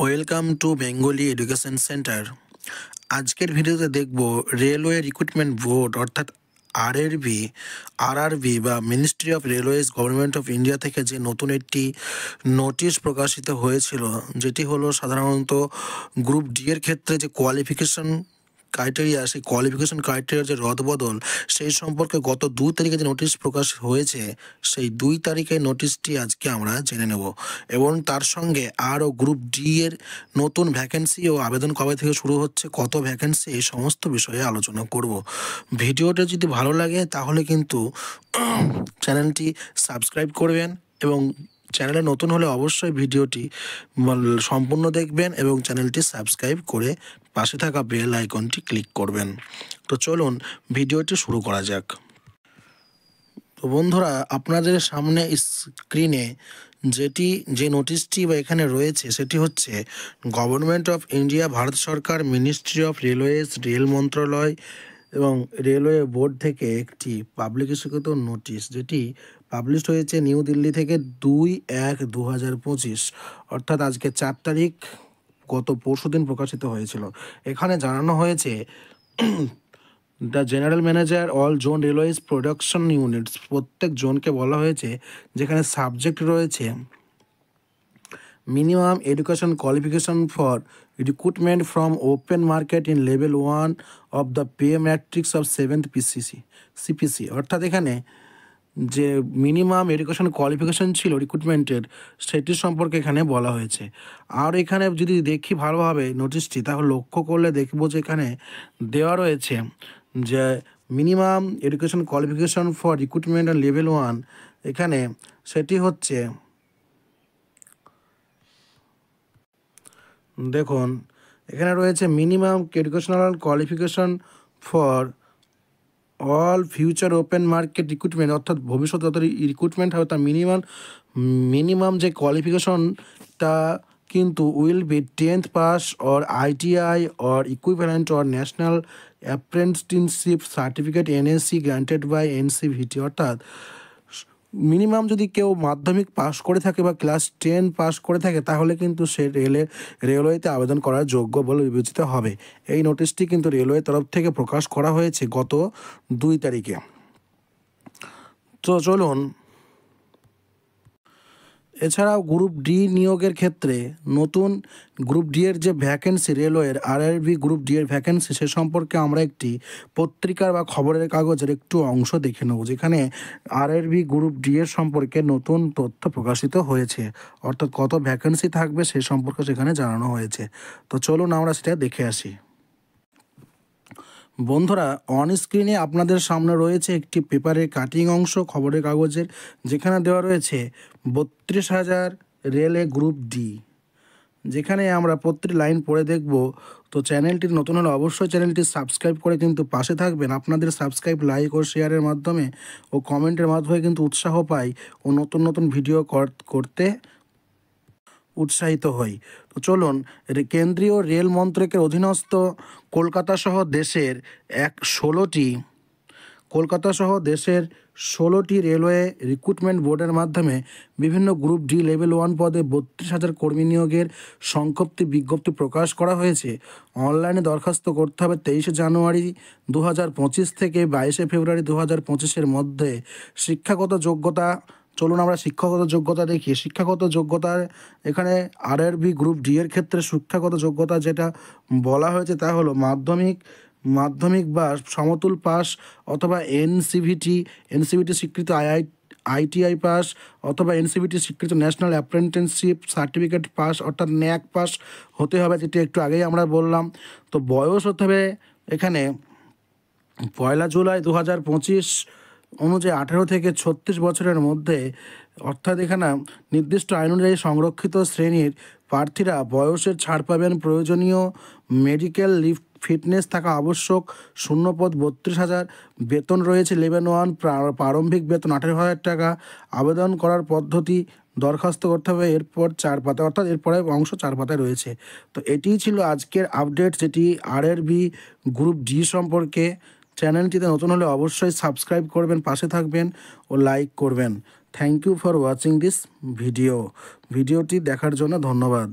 Welcome to Bengali education centre. আজকের ভিডিওতে দেখব রেলওয়ে রিক্রুটমেন্ট বোর্ড অর্থাৎ আরআরবি বা ministry of railways government of India থেকে যে নতুন একটি নোটিশ প্রকাশিত হয়েছিল, যেটি হলো সাধারণত গ্রুপ ডি এর ক্ষেত্রে যে কোয়ালিফিকেশন ক্রাইটেরিয়া, সেই কোয়ালিফিকেশন ক্রাইটেরিয়ার যে রদবদল, সেই সম্পর্কে গত 2 তারিখে যে নোটিশ প্রকাশ হয়েছে, সেই 2 তারিখের নোটিশটি আজকে আমরা জেনে নেব এবং তার সঙ্গে আরও গ্রুপ ডি এর নতুন ভ্যাকেন্সি ও আবেদন কবে থেকে শুরু হচ্ছে, কত ভ্যাকেন্সি, এই সমস্ত বিষয়ে আলোচনা করব। ভিডিওটা যদি ভালো লাগে তাহলে কিন্তু চ্যানেলটি সাবস্ক্রাইব করবেন এবং চ্যানেলে নতুন হলে অবশ্যই ভিডিওটি সম্পূর্ণ দেখবেন এবং চ্যানেলটি সাবস্ক্রাইব করে পাশে থাকা বেল আইকনটি ক্লিক করবেন। তো চলুন ভিডিওটি শুরু করা যাক। তো বন্ধুরা, আপনাদের সামনে স্ক্রিনে যে নোটিশটি বা এখানে রয়েছে সেটি হচ্ছে government of India, Bharat Sarkar, ministry of railways, rail মন্ত্রণালয় এবং রেলওয়ে বোর্ড থেকে একটি পাবলিকেশনকৃত নোটিশ, যেটি পাবলিশ হয়েছে নিউ দিল্লি থেকে 2/1/2025, অর্থাৎ আজকে 4 তারিখ, গত পরশুদিন প্রকাশিত হয়েছিল। এখানে জানানো হয়েছে the general manager all zone railways production units, প্রত্যেক জোনকে বলা হয়েছে, যেখানে সাবজেক্ট রয়েছে minimum education qualification for recruitment from open market in level 1 of the pay matrix of 7th CPC, অর্থাৎ এখানে যে মিনিমাম এডুকেশন কোয়ালিফিকেশন ছিল রিক্রুটমেন্টের, সেটি সম্পর্কে এখানে বলা হয়েছে। আর এখানে যদি দেখি ভালোভাবে নোটিশটি, তাহলে লক্ষ্য করলে দেখব যে এখানে দেওয়া রয়েছে যে minimum education qualification for recruitment on level 1, এখানে সেটি হচ্ছে, দেখুন এখানে রয়েছে minimum educational qualification for all future open market recruitment, অর্থাৎ ভবিষ্যতে যত রিক্রুটমেন্ট হবে তার মিনিমাম যে কোয়ালিফিকেশনটা কিন্তু will be 10th pass or ITI or equivalent or national apprenticeship certificate NSC granted by NCVT, অর্থাৎ মিনিমাম যদি কেউ মাধ্যমিক পাস করে থাকে বা ক্লাস 10 পাস করে থাকে, তাহলে কিন্তু সে রেলওয়েতে আবেদন করার যোগ্য বলে বিবেচিত হবে। এই নোটিশটি কিন্তু রেলওয়ে তরফ থেকে প্রকাশ করা হয়েছে গত 2 তারিখে। তো চলুন, এছাড়াও গ্রুপ ডি নিয়োগের ক্ষেত্রে নতুন গ্রুপ ডি এর যে ভ্যাকেন্সি, রেলওয়ের আরআরবি গ্রুপ ডি এর ভ্যাকেন্সি, সে সম্পর্কে আমরা একটি পত্রিকার বা খবরের কাগজের একটু অংশ দেখে নেব, যেখানে আরআরবি গ্রুপ ডি এর সম্পর্কে নতুন তথ্য প্রকাশিত হয়েছে, অর্থাৎ কত ভ্যাকেন্সি থাকবে সে সম্পর্কে সেখানে জানানো হয়েছে। তো চলুন আমরা সেটা দেখে আসি। বন্ধুরা, অন স্ক্রিনে আপনাদের সামনে রয়েছে একটি পেপারের কাটিং অংশ খবরের কাগজের, যেখানে দেওয়া রয়েছে 32,000 রেলে গ্রুপ ডি, যেখানে আমরা প্রতিটি লাইন পড়ে দেখব। তো চ্যানেলটি নতুন হলে অবশ্যই চ্যানেলটি সাবস্ক্রাইব করে কিন্তু পাশে থাকবেন। আপনাদের সাবস্ক্রাইব, লাইক ও শেয়ারের মাধ্যমে ও কমেন্টের মাধ্যমে কিন্তু উৎসাহ পাই ও নতুন নতুন ভিডিও করতে উৎসাহিত হই। তো চলুন, কেন্দ্রীয় রেল মন্ত্রকের অধীনস্থ কলকাতা সহ দেশের 16টি রেলওয়ে রিক্রুটমেন্ট বোর্ডের মাধ্যমে বিভিন্ন গ্রুপ ডি লেভেল 1 পদে 32,000 কর্মী নিয়োগের বিজ্ঞপ্তি প্রকাশ করা হয়েছে। অনলাইনে দরখাস্ত করতে হবে 23 জানুয়ারি 2025 থেকে 22 ফেব্রুয়ারি 2025-এর মধ্যে। শিক্ষাগত যোগ্যতা, চলুন আমরা শিক্ষাগত যোগ্যতা দেখি। শিক্ষাগত যোগ্যতার এখানে আরআরবি গ্রুপ ডি এর ক্ষেত্রে শিক্ষাগত যোগ্যতা যেটা বলা হয়েছে তা হলো মাধ্যমিক বা সমতুল পাস অথবা এনসিভিটি স্বীকৃত ITI পাস অথবা NCVT স্বীকৃত ন্যাশনাল অ্যাপ্রেন্টিসশিপ সার্টিফিকেট পাস, অর্থাৎ NAC পাস হতে হবে, যেটি একটু আগেই আমরা বললাম। তো বয়স হতে হবে এখানে 1 জুলাই 2025 অনুযায়ী 18 থেকে 36 বছরের মধ্যে, অর্থাৎ এখানে নির্দিষ্ট আইন অনুযায়ী সংরক্ষিত শ্রেণীর প্রার্থীরা বয়সের ছাড় পাবেন। প্রয়োজনীয় মেডিকেল ফিটনেস থাকা আবশ্যক। শূন্যপদ 32,000। বেতন রয়েছে লেভেল 1, প্রারম্ভিক বেতন 18,000 টাকা। আবেদন করার পদ্ধতি, দরখাস্ত করতে হবে এরপর 4 পাতা, অর্থাৎ এরপরে অংশ 4 পাতায় রয়েছে। তো এটিই ছিল আজকের আপডেট, যেটি আরআরবি গ্রুপ ডি সম্পর্কে। চ্যানেলটিতে নতুন হলে অবশ্যই সাবস্ক্রাইব করবেন, পাশে থাকবেন ও লাইক করবেন। Thank you for watching this ভিডিওটি দেখার জন্য ধন্যবাদ।